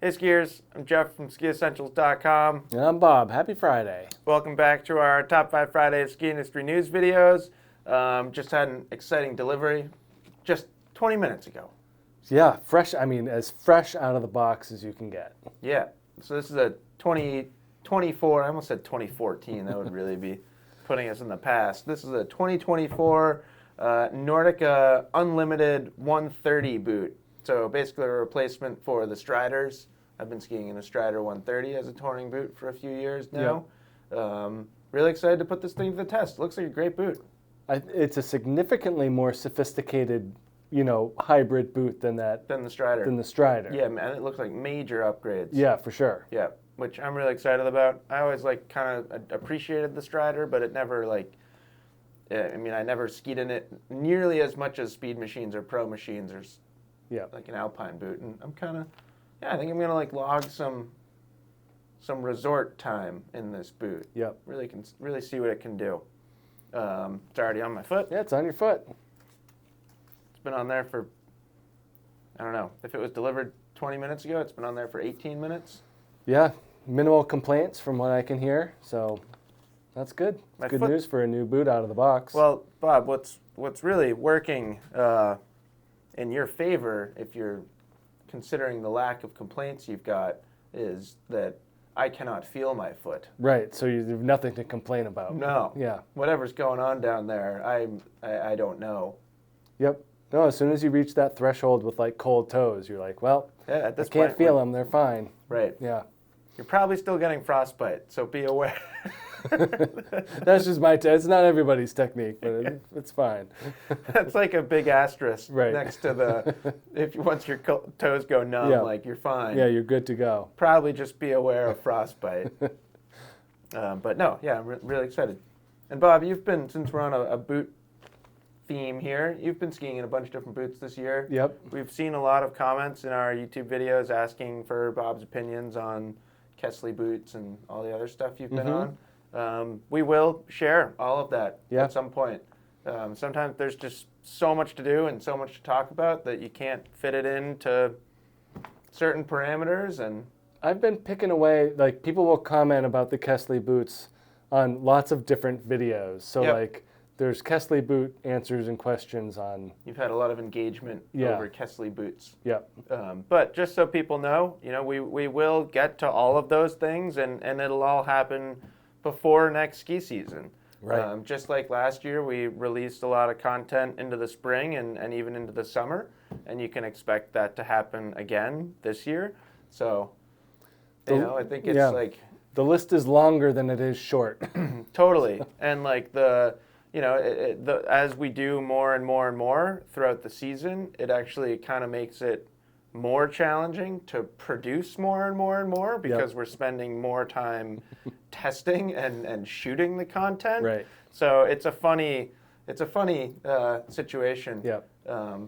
Hey skiers, I'm Jeff from skiessentials.com. And I'm Bob. Happy Friday. Welcome back to our Top 5 Friday Ski Industry News videos. Just had an exciting delivery just 20 minutes ago. Yeah, fresh. I mean, as fresh out of the box as you can get. Yeah, so this is a 2024, I almost said 2014, that would really be putting us in the past. This is a 2024 Nordica Unlimited 130 boot. So basically a replacement for the Striders. I've been skiing in a Strider 130 as a touring boot for a few years now. Yep. Really excited to put this thing to the test. Looks like a great boot. It's a significantly more sophisticated, hybrid boot than the Strider. Than the Strider. Yeah, man, it looks like major upgrades. Yeah, for sure. Yeah, which I'm really excited about. I always kind of appreciated the Strider, but it never I never skied in it nearly as much as Speed Machines or Pro Machines or like an Alpine boot. And I'm I think I'm gonna log some resort time in this boot. Yep. Really see what it can do. It's already on my foot. Yeah, it's on your foot. It's been on there for, I don't know, if it was delivered 20 minutes ago, it's been on there for 18 minutes. Yeah, minimal complaints from what I can hear, so that's good. It's good news for a new boot out of the box. Well, Bob, what's really working in your favor, if you're considering the lack of complaints you've got, is that I cannot feel my foot. Right, so you have nothing to complain about. No. Yeah. Whatever's going on down there, I don't know. Yep. No, as soon as you reach that threshold with cold toes, you're like, well, yeah, at this I can't feel them. They're fine. Right. Yeah. You're probably still getting frostbite, so be aware. That's just it's not everybody's technique, but it's fine. That's like a big asterisk right next to once your toes go numb, you're fine. Yeah, you're good to go. Probably just be aware of frostbite. But no, yeah, I'm really excited. And Bob, since we're on a boot theme here, you've been skiing in a bunch of different boots this year. Yep. We've seen a lot of comments in our YouTube videos asking for Bob's opinions on Kesley boots and all the other stuff you've been on. We will share all of that at some point. Sometimes there's just so much to do and so much to talk about that you can't fit it into certain parameters. And I've been picking away, people will comment about the Kesley boots on lots of different videos. So there's Kesley boot answers and questions on. You've had a lot of engagement over Kesley boots. Yep. But just so people know, we will get to all of those things, and it'll all happen before next ski season. Right. Just like last year, we released a lot of content into the spring and even into the summer, and you can expect that to happen again this year. So, I think it's the list is longer than it is short. Totally. And as we do more and more and more throughout the season, it actually kind of makes it more challenging to produce more and more and more because we're spending more time testing and shooting the content. Right. So it's a funny situation. Yep.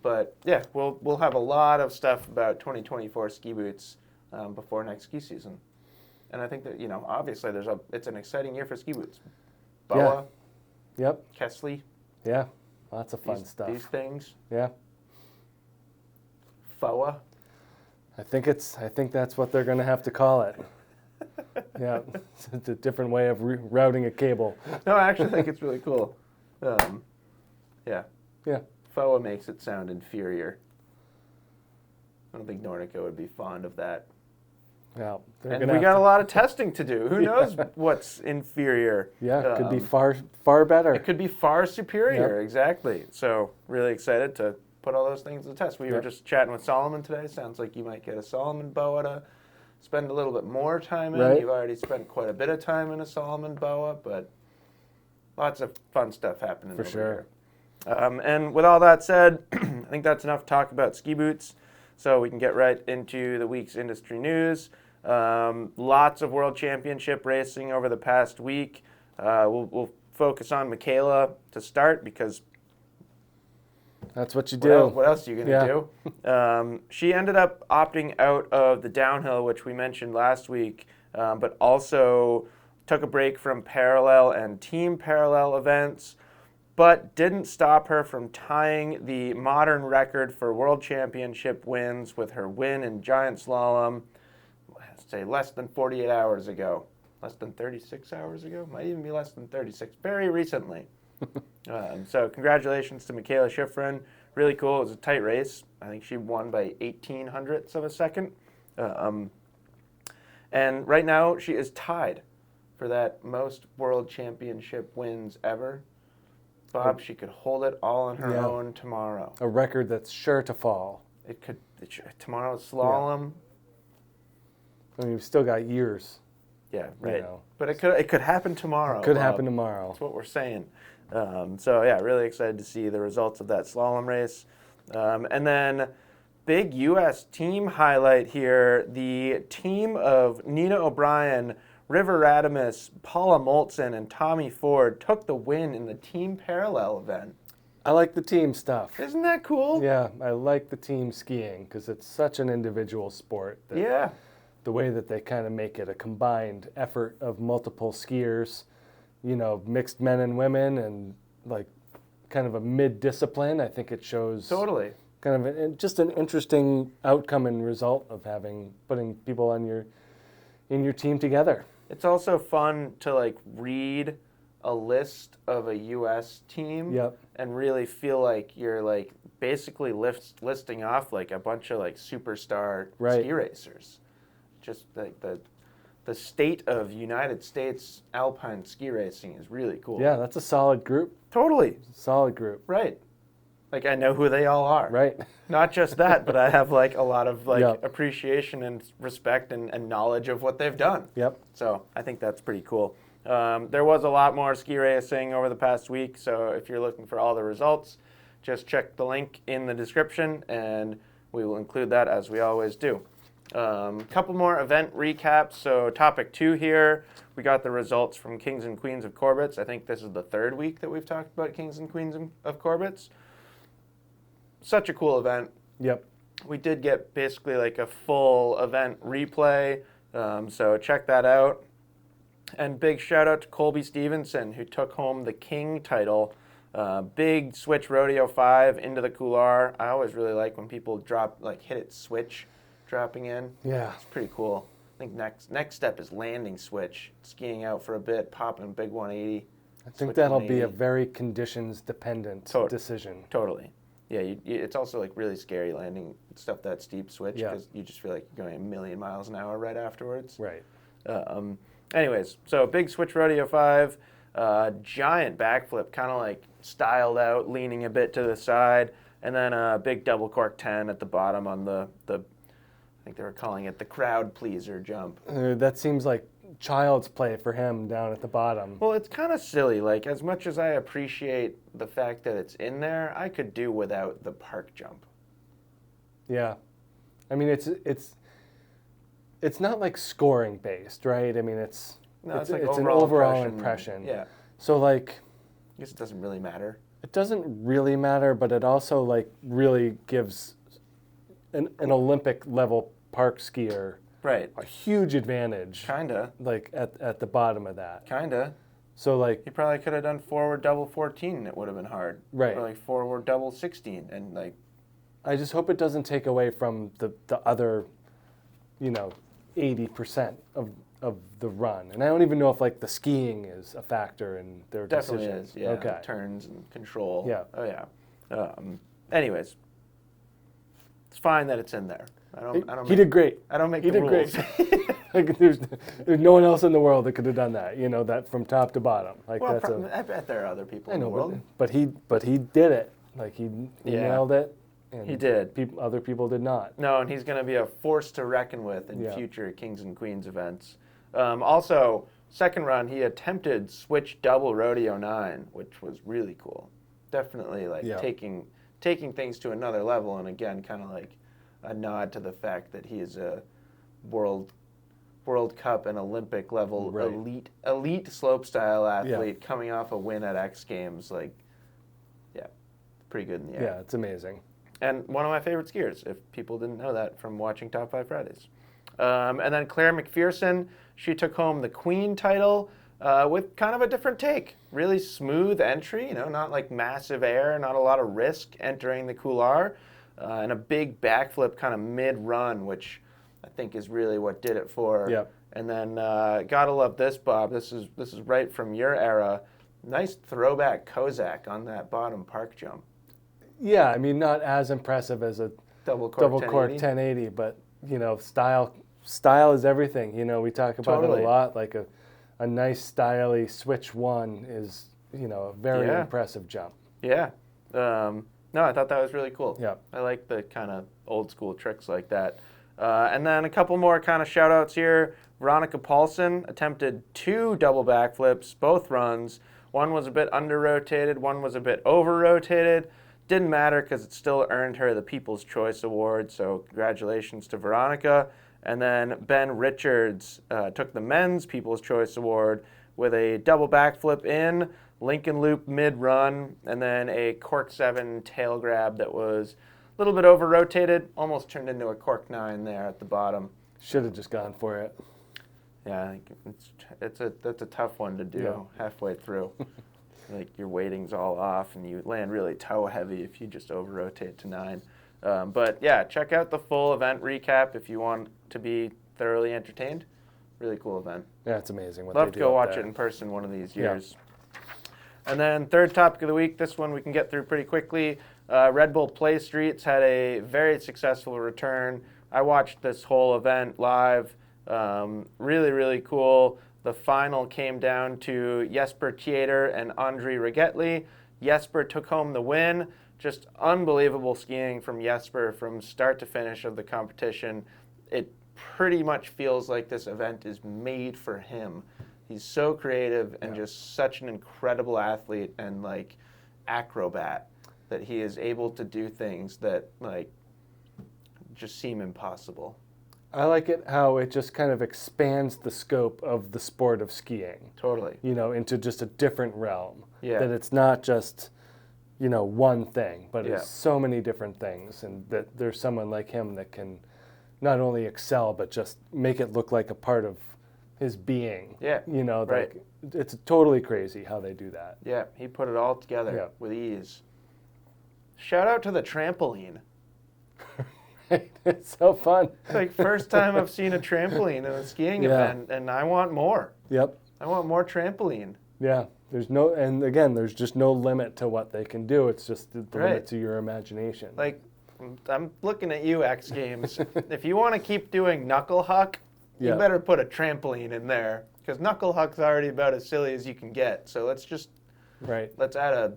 But yeah, we'll have a lot of stuff about 2024 ski boots before next ski season. And I think that obviously it's an exciting year for ski boots. Boa. Yep. Kesley. Yeah. Lots of fun stuff. These things. Yeah. FOA. I think that's what they're going to have to call it. Yeah. It's a different way of routing a cable. No, I actually think it's really cool. Yeah. Yeah. FOA makes it sound inferior. I don't think Nordica would be fond of that. Well, and we got a lot of testing to do. Who knows what's inferior? Yeah, it could be far better. It could be far superior, exactly. So really excited to put all those things to the test. We were just chatting with Solomon today. Sounds like you might get a Solomon boa to spend a little bit more time in. Right. You've already spent quite a bit of time in a Solomon boa, but lots of fun stuff happening for sure. Here. And with all that said, I think that's enough talk about ski boots. So we can get right into the week's industry news. Lots of World Championship racing over the past week. We'll focus on Michaela to start because that's what you do. What else are you going to do? She ended up opting out of the downhill, which we mentioned last week, but also took a break from parallel and team parallel events, but didn't stop her from tying the modern record for World Championship wins with her win in giant slalom. say less than 48 hours ago. Less than 36 hours ago? Might even be less than 36. Very recently. So congratulations to Michaela Schifrin. Really cool. It was a tight race. I think she won by 18 hundredths of a second. And right now she is tied for that most world championship wins ever. Bob, she could hold it all on her own tomorrow. A record that's sure to fall. Tomorrow's slalom. I mean, we've still got years. Yeah, right. You know. But it could happen tomorrow. It could happen tomorrow. That's what we're saying. So yeah, really excited to see the results of that slalom race. And then big U.S. team highlight here. The team of Nina O'Brien, River Radamus, Paula Moltzen, and Tommy Ford took the win in the team parallel event. I like the team stuff. Isn't that cool? Yeah, I like the team skiing because it's such an individual sport. Yeah. The way that they kind of make it a combined effort of multiple skiers, you know, mixed men and women, and like kind of a mid-discipline. I think it shows Totally. kind of just an interesting outcome and result of putting people on in your team together. It's also fun to like read a list of a U.S. team and really feel like you're like basically listing off like a bunch of like superstar ski racers. Just like the state of United States alpine ski racing is really cool. Yeah, that's a solid group. Totally. Solid group. Right. Like I know who they all are. Right. Not just that, but I have like a lot of like appreciation and respect and knowledge of what they've done. Yep. So I think that's pretty cool. There was a lot more ski racing over the past week, so if you're looking for all the results, just check the link in the description, and we will include that as we always do. Couple more event recaps. So topic 2 here, we got the results from Kings and Queens of Corbets. I think this is the 3rd week that we've talked about Kings and Queens of Corbets. Such a cool event. Yep. We did get basically like a full event replay, so check that out. And big shout out to Colby Stevenson, who took home the King title. Big switch rodeo 5 into the couloir. I always really like when people hit it switch, dropping in. Yeah. It's pretty cool. I think next step is landing switch, skiing out for a bit, popping a big 180. I think that'll be a very conditions dependent decision. Totally. Yeah, it's also like really scary landing stuff that steep switch because you just feel like you're going a million miles an hour right afterwards. Right. Anyways, so big switch rodeo 5, giant backflip, kind of like styled out, leaning a bit to the side, and then a big double cork 10 at the bottom on the I think they were calling it the crowd pleaser jump. That seems like child's play for him down at the bottom. Well, it's kind of silly. Like, as much as I appreciate the fact that it's in there, I could do without the park jump. Yeah. I mean, it's not like scoring based, right? I mean, it's an overall impression. Yeah. So, like, I guess it doesn't really matter. It doesn't really matter, but it also, like, really gives an Olympic level park skier a huge advantage. Kinda. Like at the bottom of that. Kinda. So like he probably could have done forward double 14 and it would have been hard. Right. Or like forward double 16 and like. I just hope it doesn't take away from the other, 80% of the run. And I don't even know if like the skiing is a factor in their decision. Definitely is. Yeah. Okay. Turns and control. Yeah. Oh yeah. Anyways. It's fine that it's in there. He did great. I don't make the rules. Great. Like there's no one else in the world that could have done that. That from top to bottom. Like well, I bet there are other people in the world. But he did it. Like he nailed it. And he did. Other people did not. No, and he's going to be a force to reckon with in future Kings and Queens events. Also, second run, he attempted switch double rodeo 9, which was really cool. Definitely taking things to another level, and again, kind of like a nod to the fact that he is a World Cup and Olympic level elite slopestyle athlete coming off a win at X Games. Like, yeah, pretty good in the air. Yeah, it's amazing. And one of my favorite skiers, if people didn't know that from watching Top 5 Fridays. And then Claire McPherson, she took home the Queen title with kind of a different take. Really smooth entry, not like massive air, not a lot of risk entering the couloir, and a big backflip kind of mid-run, which I think is really what did it for. Yep. And then gotta love this, Bob. This is right from your era. Nice throwback Kozak on that bottom park jump. Yeah, I mean, not as impressive as a Double cork 1080, but you know, style is everything. You know, we talk about it a lot. Like a nice styly switch one is, you know, a very impressive jump. Yeah. No, I thought that was really cool. Yeah. I like the kind of old school tricks like that. And then a couple more kind of shout outs here. Veronica Paulson attempted 2 double backflips, both runs. One was a bit under rotated, one was a bit over rotated. Didn't matter because it still earned her the People's Choice Award, so congratulations to Veronica. And then Ben Richards took the Men's People's Choice Award with a double backflip in, Lincoln Loop mid-run, and then a cork 7 tail grab that was a little bit over-rotated, almost turned into a cork 9 there at the bottom. Should have just gone for it. Yeah, I think that's a tough one to do halfway through. Like your weighting's all off and you land really toe heavy if you just over rotate to 9. But yeah, check out the full event recap if you want to be thoroughly entertained. Really cool event. Yeah, it's amazing what Love they to do go up watch there. it in person one of these years. And then third topic of the week, this one we can get through pretty quickly. Red Bull Playstreets had a very successful return. I watched this whole event live. Really, really cool. The final came down to Jesper Theater and Andre Rigetli. Jesper took home the win. Just unbelievable skiing from Jesper from start to finish of the competition. It pretty much feels like this event is made for him. He's so creative and just such an incredible athlete and like acrobat that he is able to do things that like just seem impossible. I like it how it just kind of expands the scope of the sport of skiing. Totally. You know, into just a different realm. Yeah. That it's not just, you know, one thing, but Yeah. it's so many different things. And that there's someone like him that can not only excel, but just make it look like a part of his being. Yeah. You know, Right. like, it's totally crazy how they do that. Yeah, he put it all together with ease. Shout out to the trampoline. It's so fun. Like first time I've seen a trampoline in a skiing event, and I want more. Yep. I want more trampoline. Yeah. There's no, and again, there's just no limit to what they can do. It's just the limit to your imagination. Like, I'm looking at you, X Games. If you want to keep doing knuckle huck, you better put a trampoline in there because knuckle huck's already about as silly as you can get. So let's just let's add a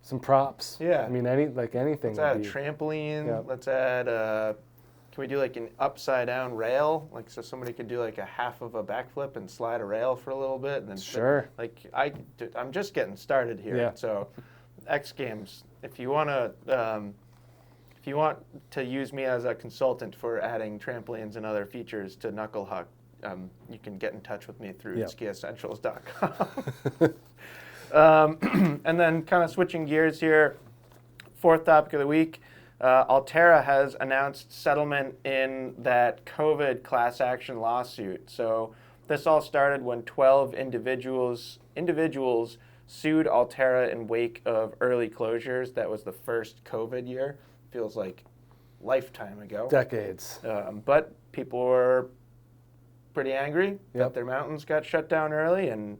some props. Yeah. I mean, anything. Let's add a trampoline. Let's add can we do like an upside down rail? Like so somebody could do like a half of a backflip and slide a rail for a little bit. And then I'm just getting started here. Yeah. So X Games, if you want to use me as a consultant for adding trampolines and other features to knuckle huck, you can get in touch with me through skiessentials.com. And then kind of switching gears here, fourth topic of the week, Alterra has announced settlement in that COVID class action lawsuit. So this all started when 12 individuals sued Alterra in wake of early closures. That was the first COVID year. Feels like lifetime ago. Decades. But people were pretty angry that their mountains got shut down early and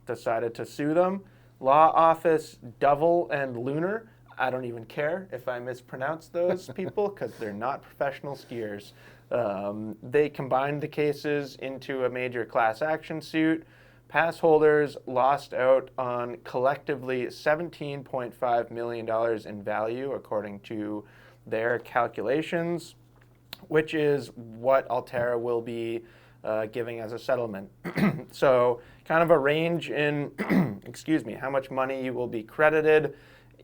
decided to sue them. Law Office Double and Lunar. I don't even care if I mispronounce those people because they're not professional skiers. They combined the cases into a major class action suit. Pass holders lost out on collectively $17.5 million in value, according to their calculations, which is what Alterra will be giving as a settlement. So kind of a range in, how much money you will be credited.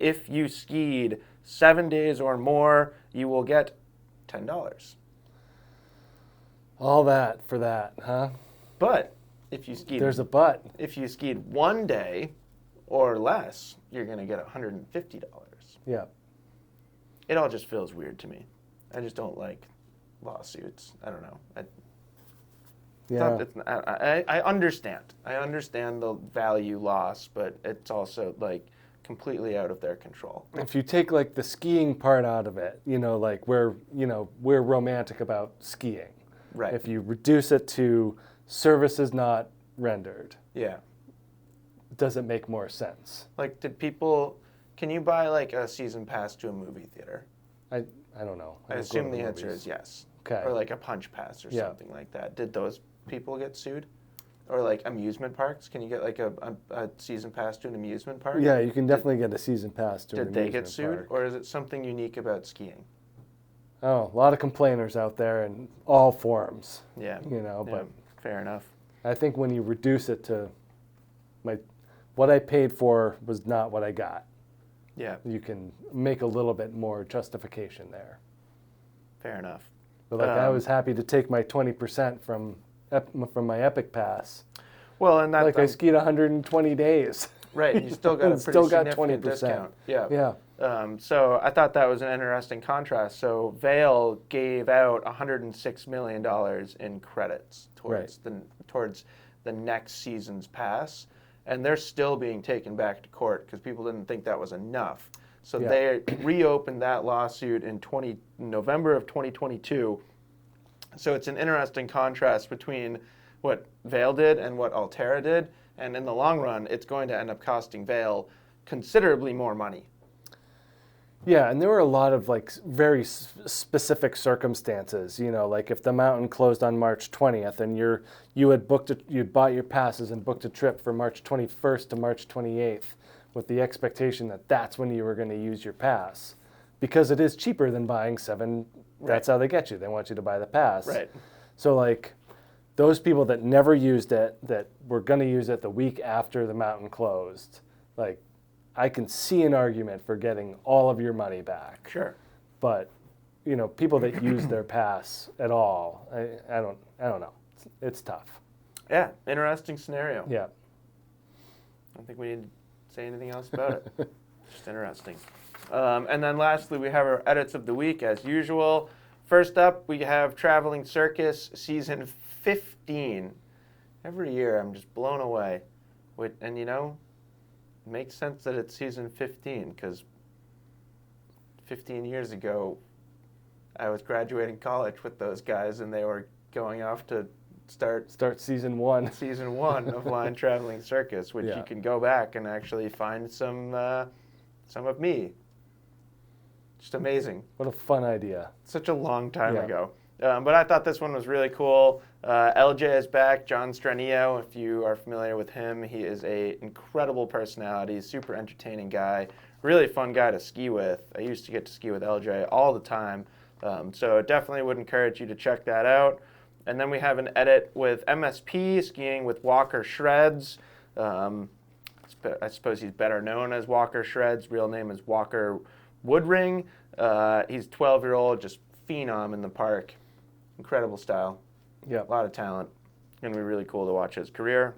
If you skied 7 days or more, you will get $10. All that for that, huh? But if you skied, there's a but. If you skied 1 day or less, you're going to get $150. Yeah. It all just feels weird to me. I just don't like lawsuits. I don't know. I understand. I understand the value loss, but it's also like completely out of their control. If you take like the skiing part out of it, like we're romantic about skiing. Right. If you reduce it to services not rendered, Yeah. does it make more sense? Like, can you buy like a season pass to a movie theater? I don't know. I don't go assume to the the answer movies. is yes. Okay. Or like a punch pass or Yeah. something like that. Did those people get sued? Or like amusement parks? Can you get like a season pass to an amusement park? Yeah, you can definitely get a season pass to an Did they get amusement sued? park. Or is it something unique about skiing? Oh, a lot of complainers out there in all forms. Yeah. But fair enough. I think when you reduce it to what I paid for was not what I got. Yeah. You can make a little bit more justification there. Fair enough. But I was happy to take my 20% from my Epic Pass. Well, and that I skied 120 days. Right, and you still got a pretty Still got significant 20%. discount. Yeah. Yeah. So I thought that was an interesting contrast. So Vail gave out $106 million in credits towards the next season's pass, and they're still being taken back to court because people didn't think that was enough. So they reopened that lawsuit in November of 2022. So it's an interesting contrast between what Vail did and what Alterra did. And in the long run, it's going to end up costing Vail considerably more money. Yeah, and there were a lot of very specific circumstances. Like if the mountain closed on March 20th, and you'd bought your passes and booked a trip for March 21st to March 28th, with the expectation that that's when you were going to use your pass, because it is cheaper than buying 7. Right. That's how they get you. They want you to buy the pass. Right. So those people that never used it, that were going to use it the week after the mountain closed, I can see an argument for getting all of your money back. Sure. But, people that use their pass at all, I don't know. It's tough. Yeah, interesting scenario. Yeah. I don't think we need to say anything else about it. Just interesting. And then lastly, we have our edits of the week as usual. First up, we have Traveling Circus Season 15. Every year I'm just blown away. And it makes sense that it's Season 15 because 15 years ago I was graduating college with those guys and they were going off to start Season 1. Season 1 of Line Traveling Circus, which you can go back and actually find some of me. Just amazing. What a fun idea. Such a long time ago. But I thought this one was really cool. LJ is back, John Stranillo. If you are familiar with him, he is an incredible personality, super entertaining guy, really fun guy to ski with. I used to get to ski with LJ all the time, so definitely would encourage you to check that out. And then we have an edit with MSP, skiing with Walker Shreds. I suppose he's better known as Walker Shreds. Real name is Walker Woodring. He's 12-year-old, just phenom in the park. Incredible style. Yeah. A lot of talent. Going to be really cool to watch his career.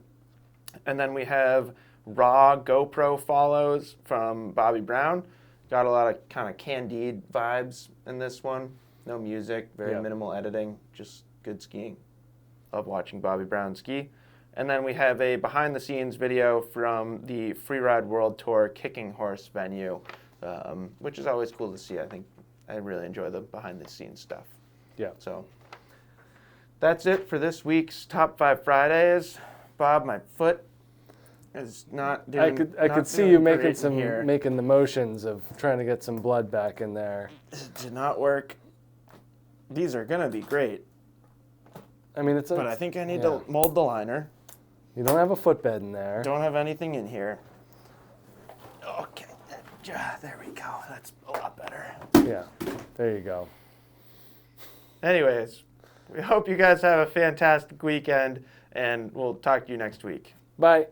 And then we have raw GoPro follows from Bobby Brown. Got a lot of kind of Candide vibes in this one. No music, very minimal editing, just good skiing. Love watching Bobby Brown ski. And then we have a behind-the-scenes video from the Freeride World Tour Kicking Horse venue, which is always cool to see. I think I really enjoy the behind-the-scenes stuff. Yeah. So that's it for this week's Top 5 Fridays. Bob, my foot is not doing. I could see you making the motions of trying to get some blood back in there. It did not work. These are gonna be great. I mean, but I think I need to mold the liner. You don't have a footbed in there. Don't have anything in here. Okay, there we go. That's a lot better. Yeah, there you go. Anyways, we hope you guys have a fantastic weekend, and we'll talk to you next week. Bye.